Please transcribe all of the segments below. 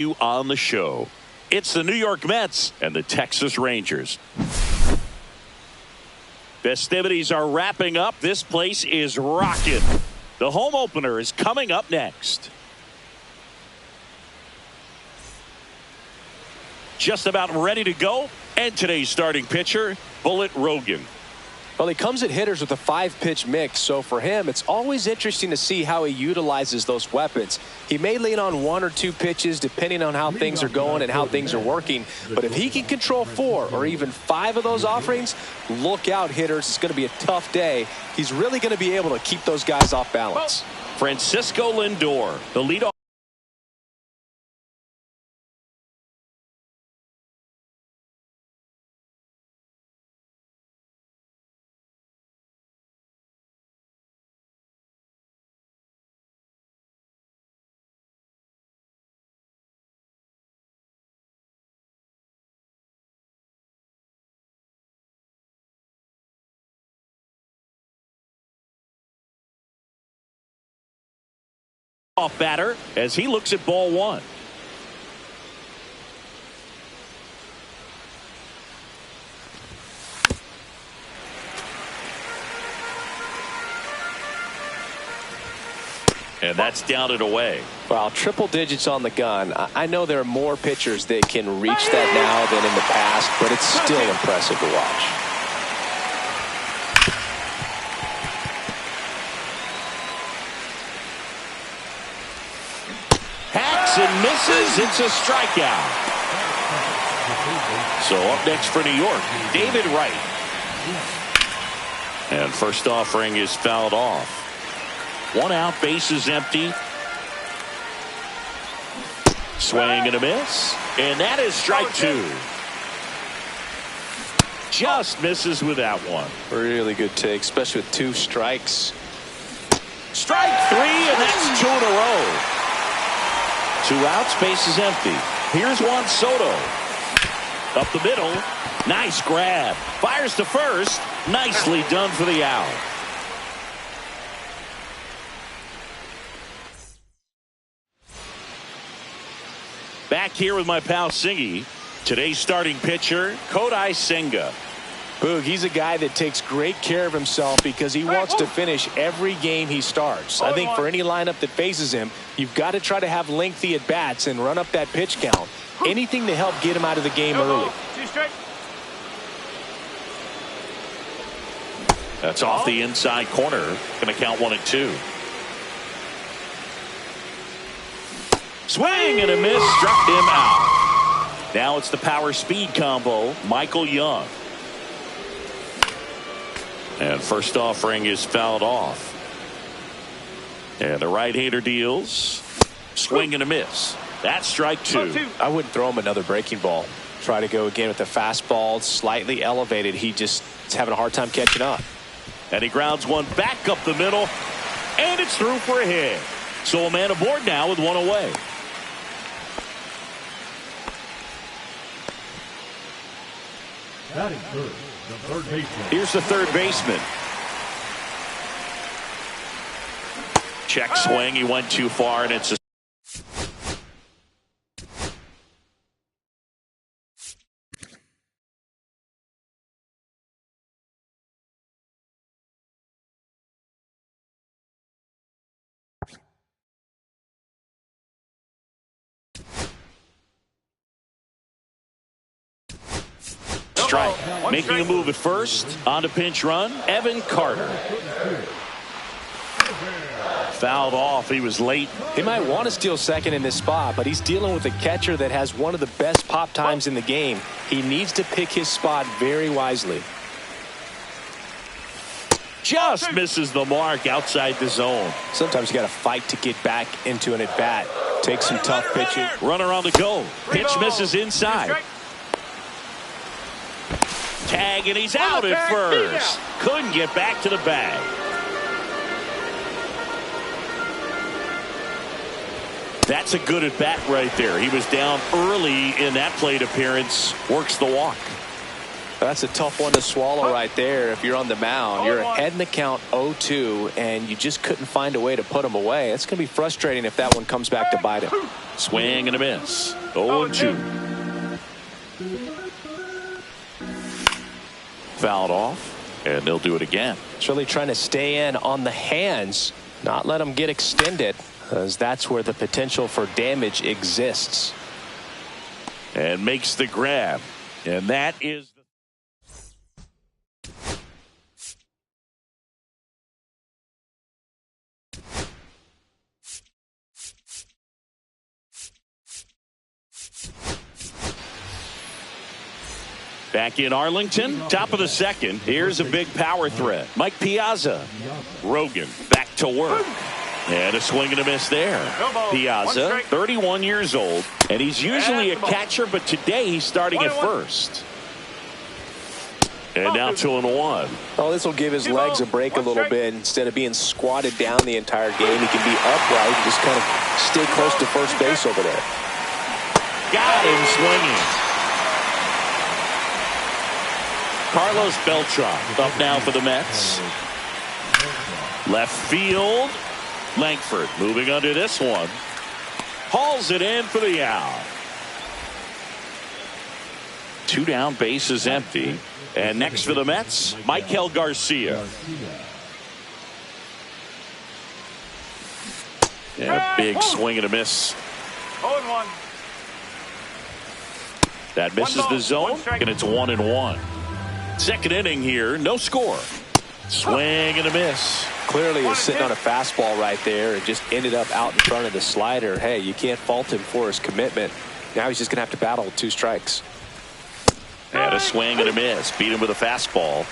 You on the show. It's the New York Mets and the Texas Rangers. Festivities are wrapping up. This place is rocking. The home opener is coming up next. Just about ready to go. And today's starting pitcher, Bullet Rogan. Well, he comes at hitters with a 5-pitch mix, so for him, it's always interesting to see how he utilizes those weapons. He may lean on 1 or 2 pitches depending on how things are going and how things are working, but if he can control 4 or even 5 of those offerings, look out, hitters. It's going to be a tough day. He's really going to be able to keep those guys off balance. Francisco Lindor, the leadoff. Off batter as he looks at ball 1. And that's down and away. Well, triple digits on the gun. I know there are more pitchers that can reach that now than in the past, but it's still impressive to watch. And misses. It's a strikeout. So up next for New York, David Wright. And first offering is fouled off. 1 out, base is empty. Swing and a miss. And that is strike 2. Just misses with that one. Really good take, especially with 2 strikes. Strike 3, and that's 2 in a row. 2 outs, base is empty. Here's Juan Soto. Up the middle. Nice grab. Fires to first. Nicely done for the out. Back here with my pal Singy. Today's starting pitcher, Kodai Senga. Boog, he's a guy that takes great care of himself because he wants to finish every game he starts. I think for any lineup that faces him, you've got to try to have lengthy at-bats and run up that pitch count. Anything to help get him out of the game early. That's off the inside corner. Going to count 1 and 2. Swing and a miss. Struck him out. Now it's the power speed combo. Michael Young. And first offering is fouled off. And the right-hander deals. Swing and a miss. That's strike 2. I wouldn't throw him another breaking ball. Try to go again with the fastball, slightly elevated. He just is having a hard time catching up. And he grounds one back up the middle. And it's through for a hit. So a man aboard now with 1 away. Batting third. The third baseman. Here's the third baseman. Check swing. He went too far, and it's a strike. Making a move at first. On to pinch run, Evan Carter. Fouled off. He was late. He might want to steal second in this spot, but he's dealing with a catcher that has one of the best pop times in the game. He needs to pick his spot very wisely. Just misses the mark outside the zone. Sometimes you got to fight to get back into an at-bat. Take some tough pitching. Runner on the go. Pitch misses inside. Tag, and he's out at first. Couldn't get back to the bag. That's a good at bat right there. He was down early in that plate appearance. Works the walk. That's a tough one to swallow right there. If you're on the mound, you're ahead in the count 0-2, and you just couldn't find a way to put them away. It's going to be frustrating if that one comes back to bite him. Swing and a miss. 0-2. Fouled off, and they'll do it again. It's really trying to stay in on the hands, not let them get extended, because that's where the potential for damage exists. And makes the grab. And that is... Back in Arlington, top of the second. Here's a big power threat. Mike Piazza. Rogan back to work. And a swing and a miss there. Piazza, 31 years old, and he's usually a catcher, but today he's starting at first. And now 2-1. Oh, this will give his legs a break a little bit. Instead of being squatted down the entire game, he can be upright and just kind of stay close to first base over there. Got him swinging. Carlos Beltran up now for the Mets. Left field. Langford moving under this one. Hauls it in for the out. 2 down, bases empty. And next for the Mets, Michael Garcia. And a big swing and a miss. 0-1. That misses the zone, and it's 1-1. Second inning here, no score. Swing and a miss. Clearly was sitting on a fastball right there and just ended up out in front of the slider. Hey, you can't fault him for his commitment. Now he's just going to have to battle with 2 strikes. And a swing and a miss. Beat him with a fastball.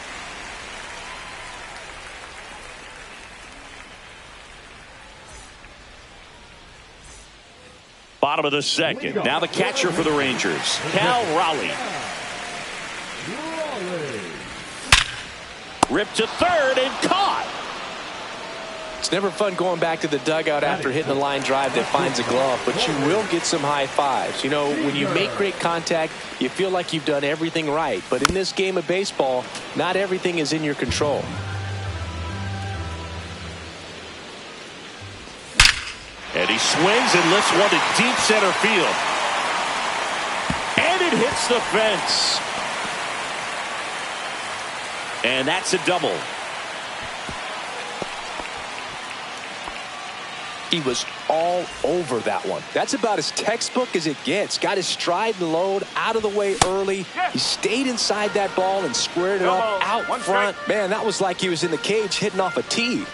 Bottom of the second. Now the catcher for the Rangers, Cal Raleigh. Ripped to third and caught. It's never fun going back to the dugout after hitting a line drive that finds a glove, but you will get some high fives. You know, when you make great contact, you feel like you've done everything right. But in this game of baseball, not everything is in your control. And he swings and lifts one to deep center field. And it hits the fence. And that's a double. He was all over that one. That's about as textbook as it gets. Got his stride and load out of the way early. He stayed inside that ball and squared it up out front. Man, that was like he was in the cage hitting off a tee.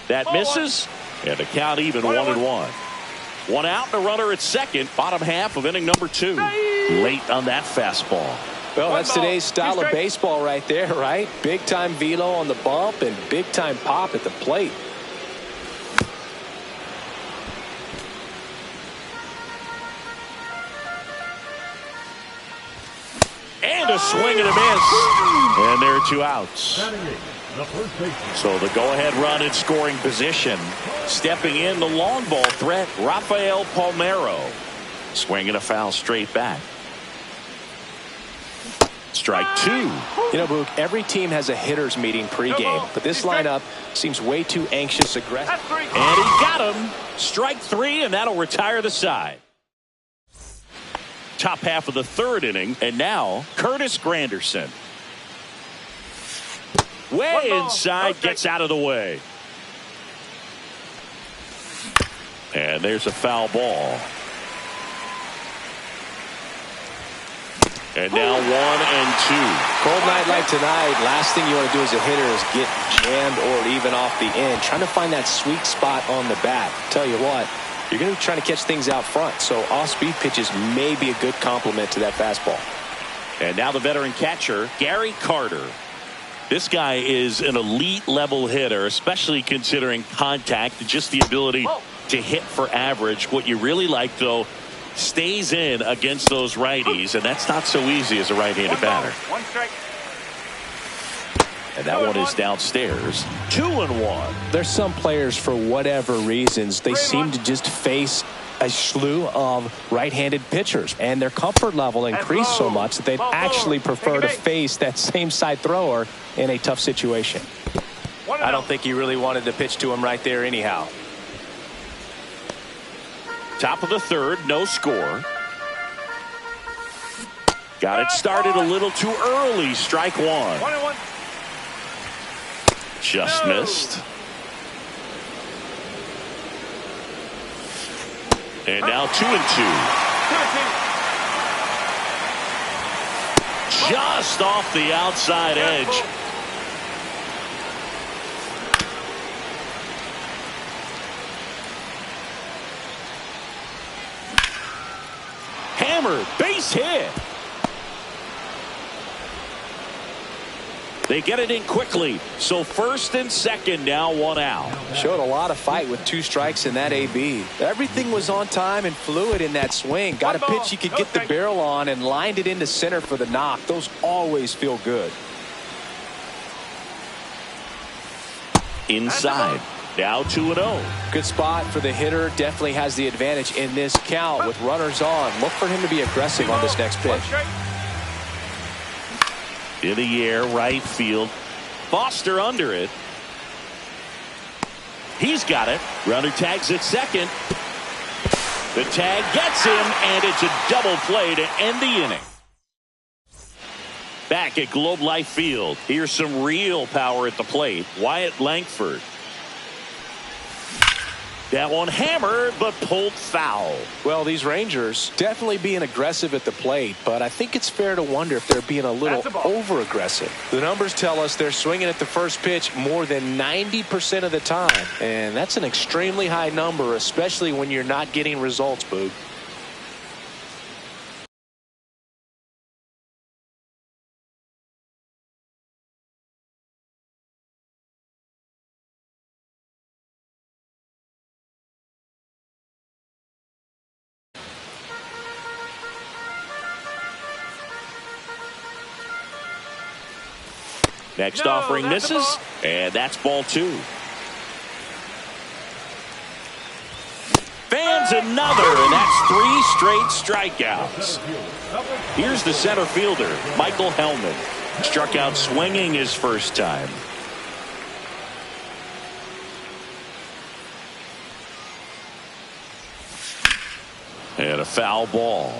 That misses, and the count even 1-1. 1 out and a runner at second. Bottom half of inning number 2. Late on that fastball. Well, that's today's style of baseball right there, right? Big time velo on the bump and big time pop at the plate. And a swing and a miss. And there are 2 outs. So the go-ahead run in scoring position. Stepping in the long ball threat, Rafael Palmeiro. Swinging a foul straight back. Strike 2. You know, Boog, every team has a hitters meeting pregame, but this lineup seems way too anxious, aggressive. And he got him. Strike 3, and that'll retire the side. Top half of the third inning, and now Curtis Granderson. Way inside, gets out of the way. And there's a foul ball. And now 1 and 2. Cold night like tonight, last thing you want to do as a hitter is get jammed or even off the end. Trying to find that sweet spot on the bat. Tell you what, you're going to be trying to catch things out front, so off-speed pitches may be a good complement to that fastball. And now the veteran catcher, Gary Carter. This guy is an elite level hitter, especially considering contact and just the ability to hit for average. What you really like, though, stays in against those righties, and that's not so easy as a right-handed batter. 1 strike. And that one is downstairs. 2-1. There's some players, for whatever reasons, they seem to just face a slew of right-handed pitchers, and their comfort level increased so much that they'd actually prefer to face that same side thrower in a tough situation. I don't think he really wanted to pitch to him right there anyhow. Top of the third, no score. Got it started a little too early. Strike one. 1-1. Just missed. And now 2-2. Just off the outside edge. Hammered, base hit. They get it in quickly. So first and second, now one out. Showed a lot of fight with 2 strikes in that AB. Everything was on time and fluid in that swing. Got a pitch he could get the barrel on and lined it into center for the knock. Those always feel good. Inside. Now 2-0. Good spot for the hitter. Definitely has the advantage in this count with runners on. Look for him to be aggressive on this next pitch. In the air, right field. Foster under it. He's got it. Runner tags at second. The tag gets him, and it's a double play to end the inning. Back at Globe Life Field, here's some real power at the plate. Wyatt Langford. That one hammered, but pulled foul. Well, these Rangers definitely being aggressive at the plate, but I think it's fair to wonder if they're being a little over-aggressive. The numbers tell us they're swinging at the first pitch more than 90% of the time, and that's an extremely high number, especially when you're not getting results, Boog. Next offering misses, and that's ball 2. Fans another, and that's 3 straight strikeouts. Here's the center fielder, Michael Hellman. Struck out swinging his first time. And a foul ball.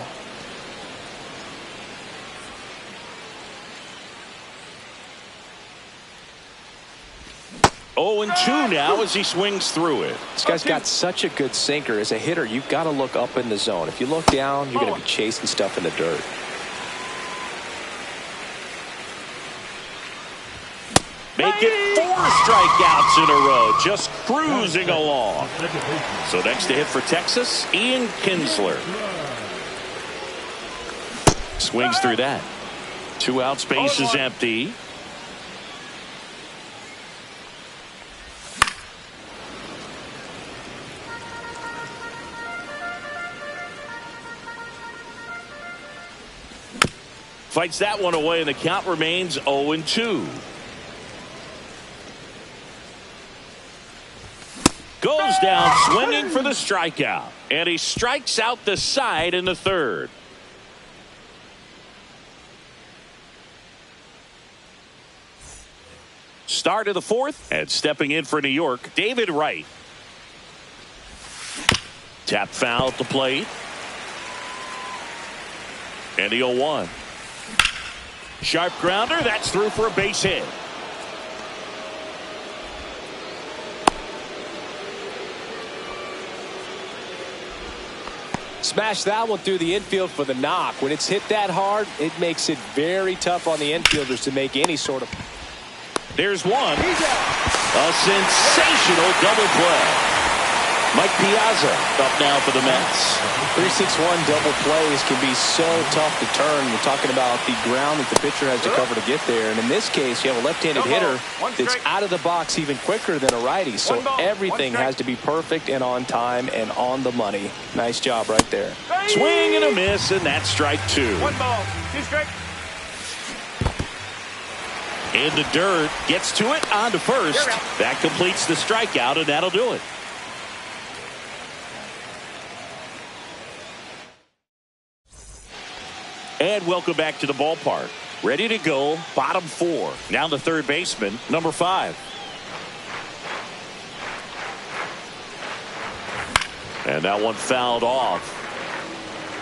Oh, and 2 now as he swings through it. This guy's got such a good sinker. As a hitter, you've got to look up in the zone. If you look down, you're going to be chasing stuff in the dirt. Make it 4 strikeouts in a row, just cruising along. So next to hit for Texas, Ian Kinsler. Swings through that. 2 outs, base is empty. Fights that one away, and the count remains 0-2. Goes down swinging for the strikeout. And he strikes out the side in the third. Start of the fourth, and stepping in for New York, David Wright. Tap foul at the plate. And the 0-1. Sharp grounder, that's through for a base hit. Smash that one through the infield for the knock. When it's hit that hard, it makes it very tough on the infielders to make any sort of... There's one. A sensational double play. Mike Piazza up now for the Mets. 3-6-1 double plays can be so tough to turn. We're talking about the ground that the pitcher has to cover to get there. And in this case, you have a left-handed hitter that's out of the box even quicker than a righty. So everything has to be perfect and on time and on the money. Nice job right there. Swing and a miss, and that's strike 2. 1 ball, 2 strikes. In the dirt, gets to it, on to first. That completes the strikeout, and that'll do it. And welcome back to the ballpark. Ready to go, bottom 4. Now the third baseman, number 5. And that one fouled off.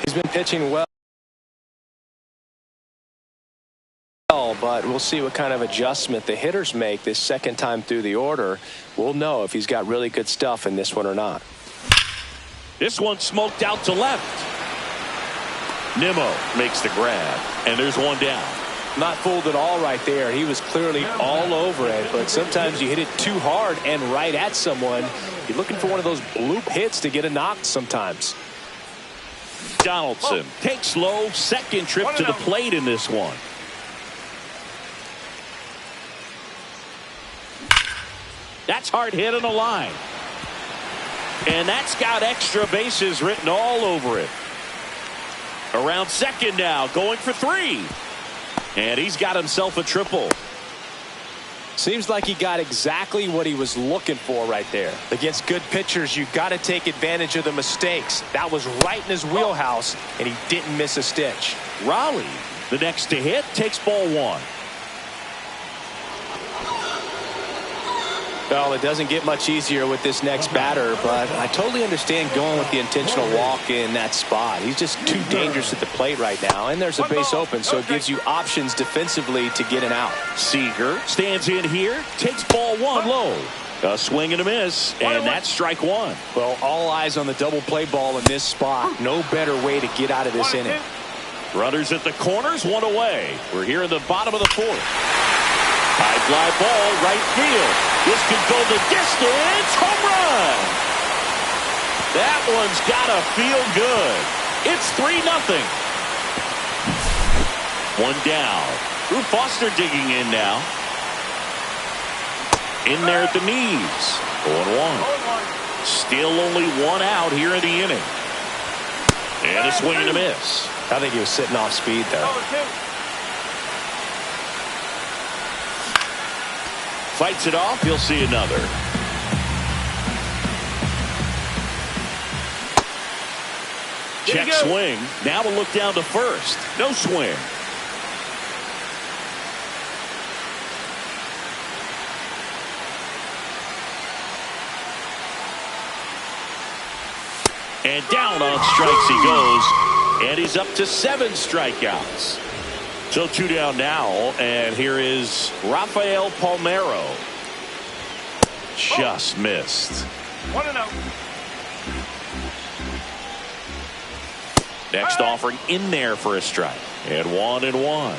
He's been pitching well, but we'll see what kind of adjustment the hitters make this second time through the order. We'll know if he's got really good stuff in this one or not. This one smoked out to left. Nimmo makes the grab, and there's one down. Not fooled at all right there. He was clearly all over it, but sometimes you hit it too hard and right at someone. You're looking for one of those bloop hits to get a knock sometimes. Donaldson takes low, second trip to the plate in this one. That's hard hit on the line. And that's got extra bases written all over it. Around second now, going for 3. And he's got himself a triple. Seems like he got exactly what he was looking for right there. Against good pitchers, you got to take advantage of the mistakes. That was right in his wheelhouse, and he didn't miss a stitch. Raleigh, the next to hit, takes ball 1. Well, it doesn't get much easier with this next batter, but I totally understand going with the intentional walk in that spot. He's just too dangerous at the plate right now, and there's a base open, so it gives you options defensively to get an out. Seager stands in here, takes ball 1 low. A swing and a miss, and that's strike 1. Well, all eyes on the double play ball in this spot. No better way to get out of this inning. Runners at the corners, 1 away. We're here in the bottom of the 4th. High fly ball, right field. This could go the distance. Home run. That one's got to feel good. It's 3-0. 1 down. Drew Foster digging in now. In there at the knees. 0-1. Still only 1 out here in the inning. And a swing and a miss. I think he was sitting off speed there. Fights it off. He'll see another. Check swing. Now we'll look down to first. No swing. And down on strikes he goes. And he's up to 7 strikeouts. So 2 down now, and here is Rafael Palmeiro. Just missed. 1-0. Next offering in there for a strike. And 1-1.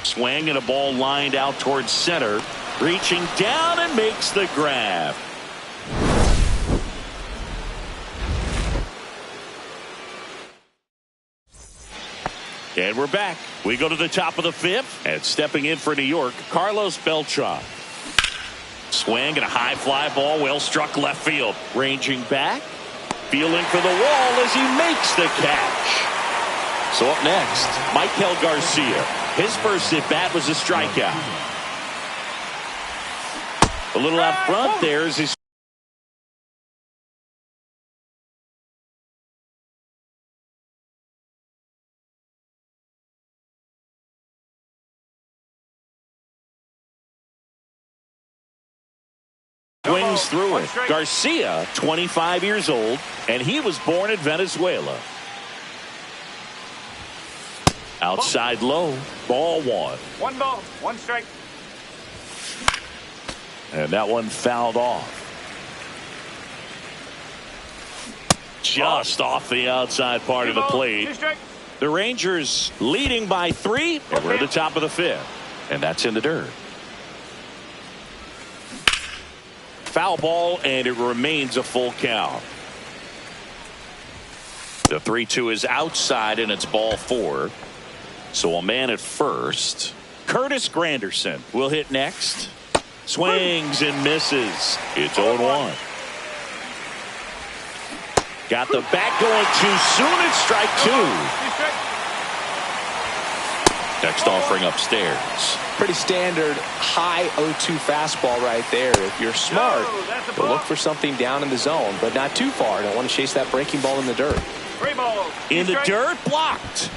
Swing and a ball lined out towards center. Reaching down and makes the grab. And we're back. We go to the top of the 5th. And stepping in for New York, Carlos Beltran. Swing and a high fly ball, well struck left field. Ranging back. Feeling for the wall as he makes the catch. So up next, Michael Garcia. His first at bat was a strikeout. A little out front there as he's swings through it. Garcia, 25 years old, and he was born in Venezuela. Outside low, ball 1. 1 ball, 1 strike. And that one fouled off. Just off the outside part of the plate. The Rangers leading by 3, and we're at the top of the 5th. And that's in the dirt. Foul ball, and it remains a full count. The 3-2 is outside, and it's ball 4. So a man at first. Curtis Granderson will hit next. Swings and misses. It's 0-1. Got the bat going too soon. It's strike 2. Next offering upstairs. Pretty standard high 0-2 fastball right there. If you're smart, you'll look for something down in the zone, but not too far. Don't want to chase that breaking ball in the dirt. In the dirt, blocked.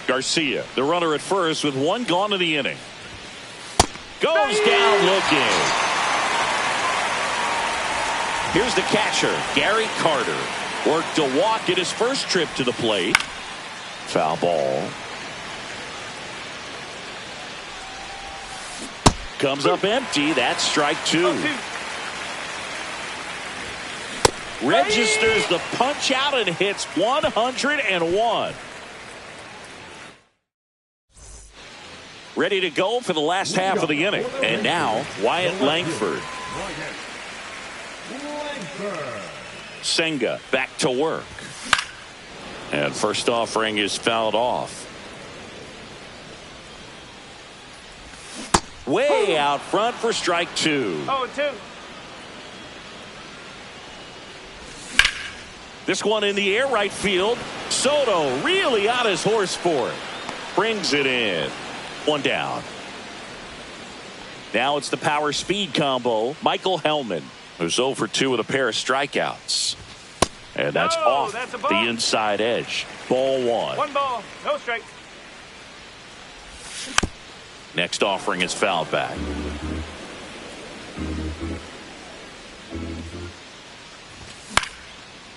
Garcia, the runner at first with one gone in the inning. Goes down looking. Here's the catcher, Gary Carter. Worked a walk at his first trip to the plate. Foul ball. Comes up empty. That's strike two. Registers the punch out and hits 101. Ready to go for the last half of the inning. And now, Wyatt Langford. Senga back to work. And first offering is fouled off. Way out front for strike two. 0-2. This one in the air right field. Soto really on his horse for it. Brings it in. One down. Now it's the power speed combo. Michael Hellman, who's 0 for 2 with a pair of strikeouts. And that's off the inside edge. Ball one. One ball, no strike. Next offering is fouled back.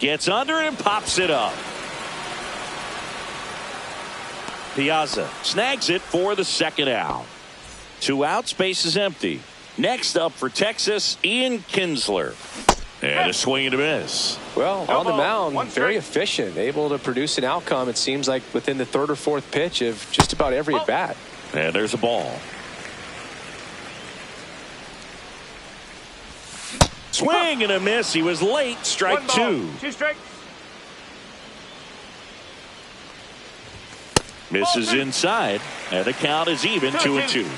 Gets under it and pops it up. Piazza snags it for the second out. 2 outs, base is empty. Next up for Texas, Ian Kinsler. And a swing and a miss. Well, on the mound, very efficient, able to produce an outcome, it seems like, within the third or fourth pitch of just about every at bat. And there's a ball. Swing and a miss. He was late. Strike two. 2 strikes. Misses inside. And the count is even 2-2.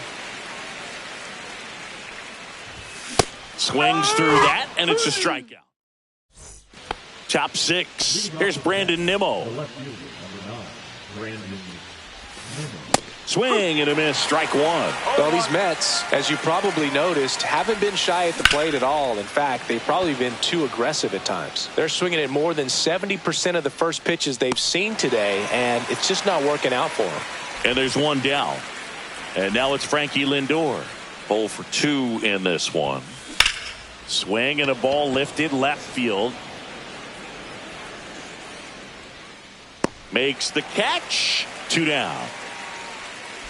Swings through that, and it's a strikeout. Top 6. Here's Brandon Nimmo. Swing and a miss. Strike one. Well, these Mets, as you probably noticed, haven't been shy at the plate at all. In fact, they've probably been too aggressive at times. They're swinging at more than 70% of the first pitches they've seen today, and it's just not working out for them. And there's one down. And now it's Frankie Lindor. 0 for 2 in this one. Swing and a ball lifted left field. Makes the catch. 2 down.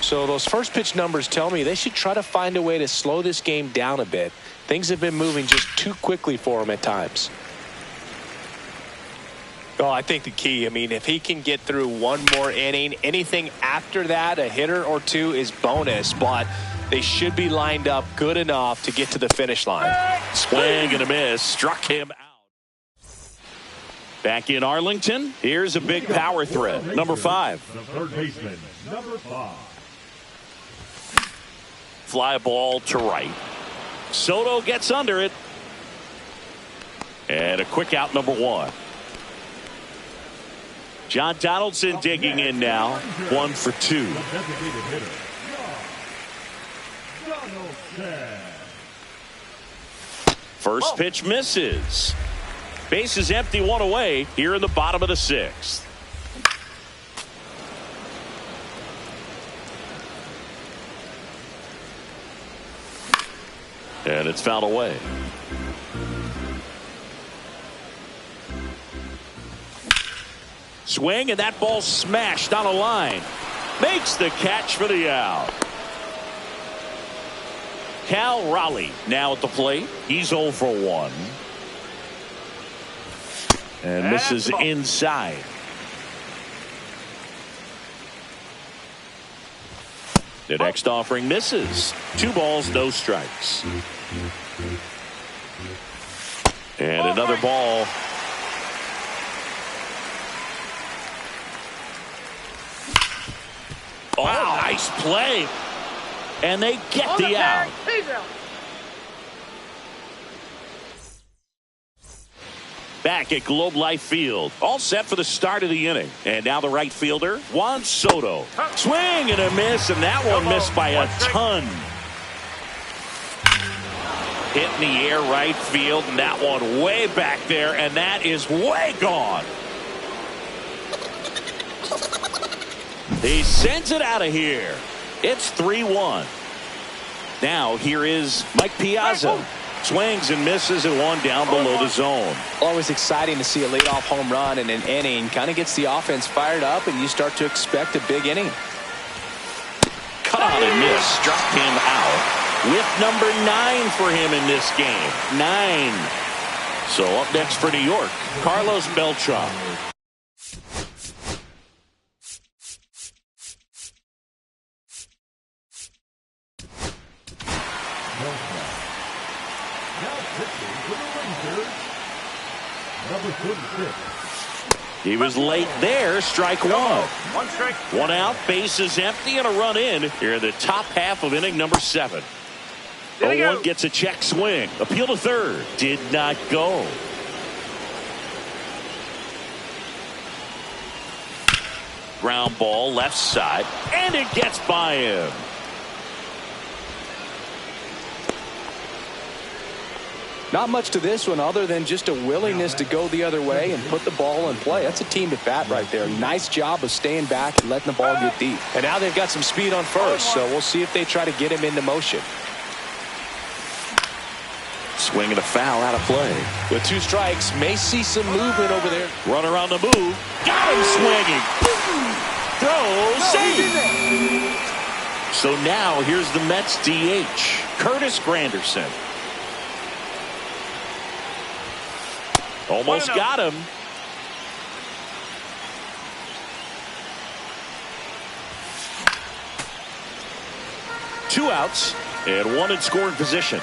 So those first pitch numbers tell me they should try to find a way to slow this game down a bit. Things have been moving just too quickly for him at times. Well, I think the key, I mean, if he can get through one more inning, anything after that, a hitter or two is bonus, but they should be lined up good enough to get to the finish line. Swing and a miss. Struck him out. Back in Arlington, here's a big power threat. Number 5. The third baseman, number 5. Fly ball to right. Soto gets under it. And a quick out, number 1. John Donaldson digging in now. 1 for 2. First pitch misses. Base is empty, 1 away here in the bottom of the 6th. And it's fouled away. Swing, and that ball smashed on a line. Makes the catch for the out. Cal Raleigh now at the plate. He's 0 for 1. And misses inside. The next offering misses. 2 balls, no strikes. And another ball. Oh, nice play. And they get the out. back at Globe Life Field. All set for the start of the inning. And now the right fielder, Juan Soto. Swing and a miss, and that one missed by a ton. Hit in the air right field, and that one way back there, and that is way gone. He sends it out of here. It's 3-1. Now here is Mike Piazza. Swings and misses and one down below the zone. Always exciting to see a leadoff home run in an inning. Kind of gets the offense fired up, and you start to expect a big inning. Cut out and miss. Struck him out. With number 9 for him in this game. 9. So up next for New York, Carlos Beltran. He was late there. Strike 1. One strike. 1 out, bases empty, and a run in here in the top half of inning number 7. 0-1 gets a check swing. Appeal to third. Did not go. Ground ball left side, and it gets by him. Not much to this one other than just a willingness to go the other way and put the ball in play. That's a team at bat right there. Nice job of staying back and letting the ball get deep. And now they've got some speed on first, so we'll see if they try to get him into motion. Swing and a foul out of play. With 2 strikes, may see some movement over there. Runner on the move. Got him swinging. Throw, save. So now here's the Mets DH, Curtis Granderson. Almost got him. Two outs and 1 in scoring position.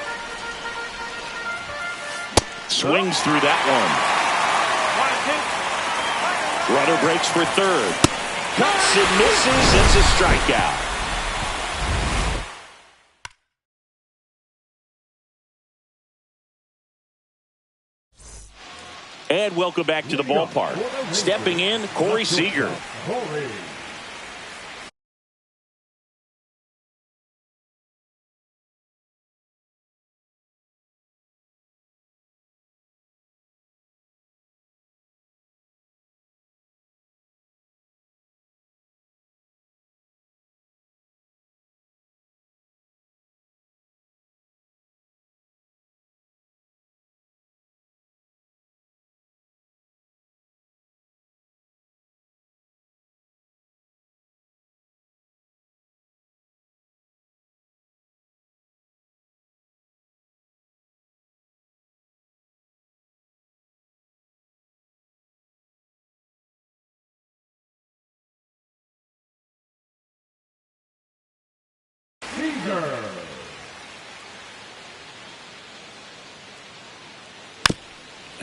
Swings through that one. Runner breaks for third. Cuts and misses. It's a strikeout. And welcome back to the ballpark. Stepping in, Corey Seager.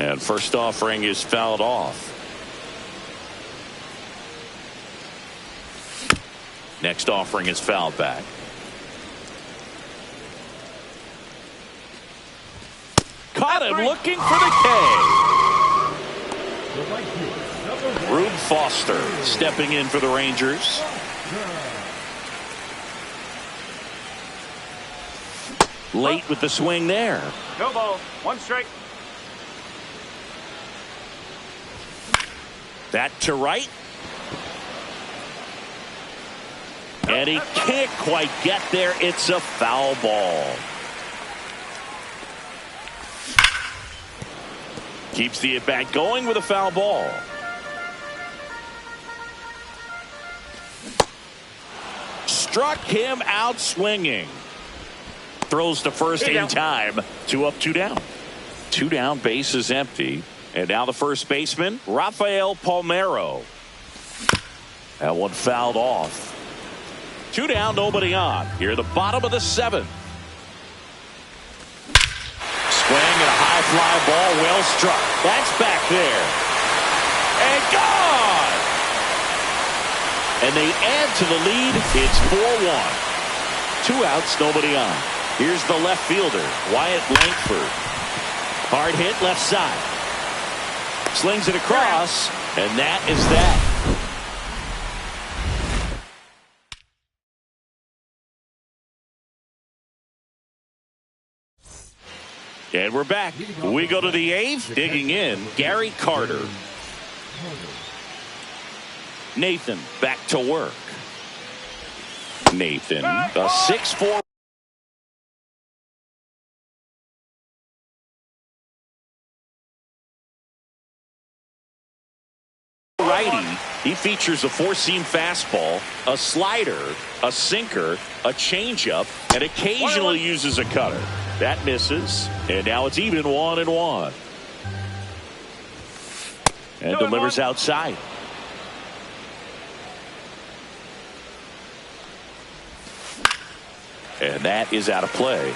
And first offering is fouled off. Next offering is fouled back. Caught him looking for the K. Rube Foster stepping in for the Rangers. Late with the swing there. No ball. 1 strike. That to right. And he can't quite get there. It's a foul ball. Keeps the at-bat going with a foul ball. Struck him out swinging. Throws to first in time. 2 up, 2 down. 2 down, base is empty. And now the first baseman, Rafael Palmeiro. That one fouled off. 2 down, nobody on. Here at the bottom of the 7th. Swing and a high fly ball, well struck. That's back there. And gone! And they add to the lead. It's 4-1. 2 outs, nobody on. Here's the left fielder, Wyatt Langford. Hard hit left side. Slings it across, and that is that. And we're back. We go to the 8th. Digging in, Gary Carter. Nathan back to work. Nathan, a 6'4". Righty. He features a four-seam fastball, a slider, a sinker, a changeup, and occasionally uses a cutter. That misses, and now it's even 1-1. And delivers outside. And that is out of play.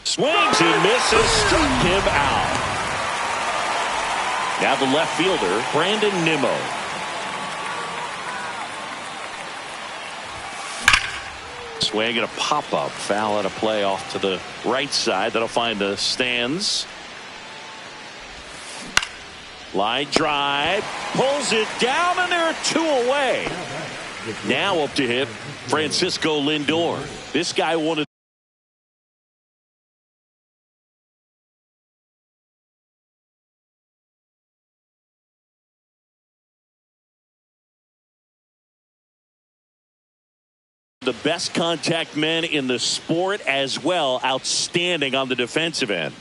Swings and misses, struck him out. Now the left fielder, Brandon Nimmo. Swing and a pop-up, foul and a play off to the right side. That'll find the stands. Line drive, pulls it down, and there are 2 away. Now up to hit Francisco Lindor. This guy wanted the best contact men in the sport as well. Outstanding on the defensive end.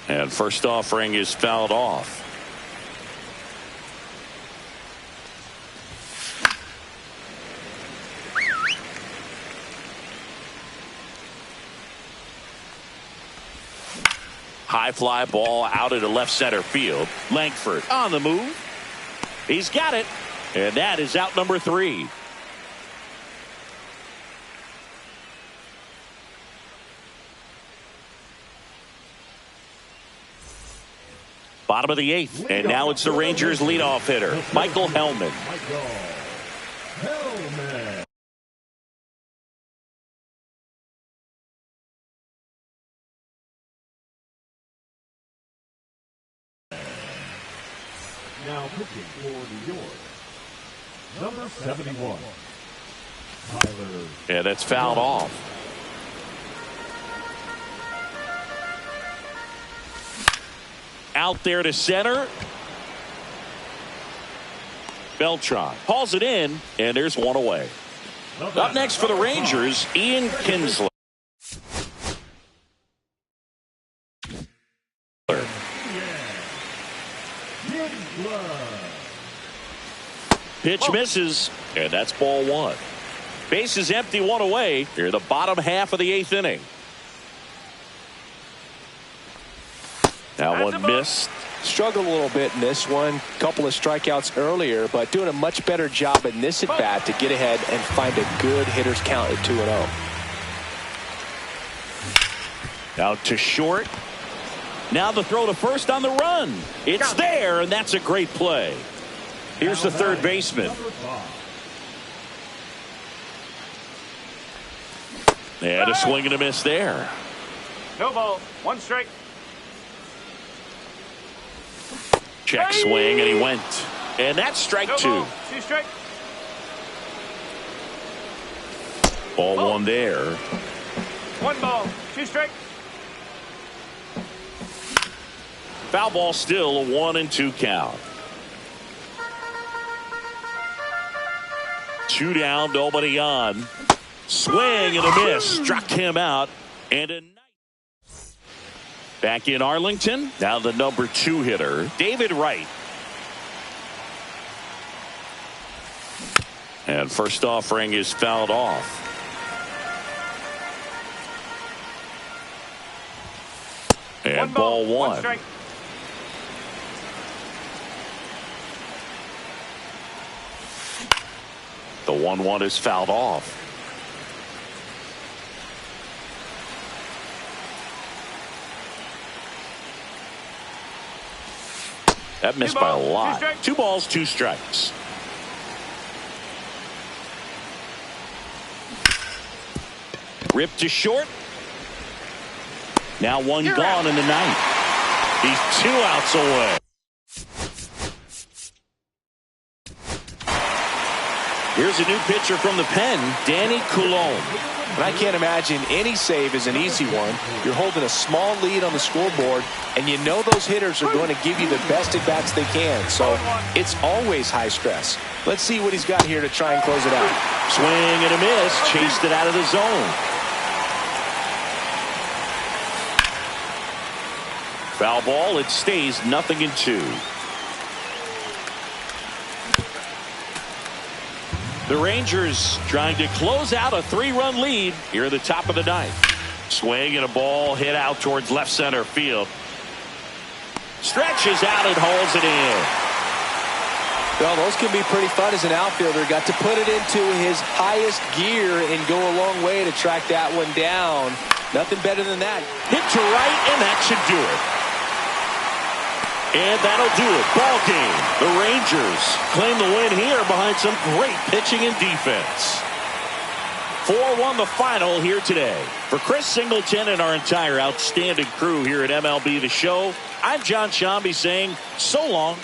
And first offering is fouled off. High fly ball out into left center field. Langford on the move. He's got it. And that is out number 3. Bottom of the 8th, and now it's the Rangers leadoff hitter, Michael Hellman. Now pitching for New York, number 71, Tyler. Yeah, that's fouled off. Out there to center. Beltran hauls it in, and there's 1 away. Up next for the Rangers, Ian Kinsler. Pitch misses, and that's ball 1. Base is empty, 1 away. Here, the bottom half of the 8th inning. Now 1 missed. Struggled a little bit in this one. Couple of strikeouts earlier, but doing a much better job in this at-bat to get ahead and find a good hitter's count at 2-0. Now to short. Now the throw to first on the run. It's there, and that's a great play. Here's the third baseman. And a swing and a miss there. No ball. 1 strike. Check swing, and he went. And that's strike 2. 2 strike. Ball 1 there. 1 ball. 2 strike. Foul ball still, a 1-2 count. 2 down, nobody on. Swing and a miss. Struck him out. And a back in Arlington. Now the number 2 hitter, David Wright. And first offering is fouled off. And ball 1. 1 strike. The 1-1 is fouled off. That missed by a lot. 2 balls, 2 strikes. Ripped to short. Now one gone in the ninth. He's 2 outs away. Here's a new pitcher from the pen, Danny Coulombe. And I can't imagine any save is an easy one. You're holding a small lead on the scoreboard, and you know those hitters are going to give you the best at-bats they can. So it's always high stress. Let's see what he's got here to try and close it out. Swing and a miss. Chased it out of the zone. Foul ball. It stays 0-2. The Rangers trying to close out a 3-run lead here at the top of the ninth. Swing and a ball hit out towards left center field. Stretches out and hauls it in. Well, those can be pretty fun as an outfielder. Got to put it into his highest gear and go a long way to track that one down. Nothing better than that. Hit to right, and that should do it. And that'll do it. Ball game. The Rangers claim the win here behind some great pitching and defense. 4-1 the final here today. For Chris Singleton and our entire outstanding crew here at MLB The Show, I'm John Shambi saying so long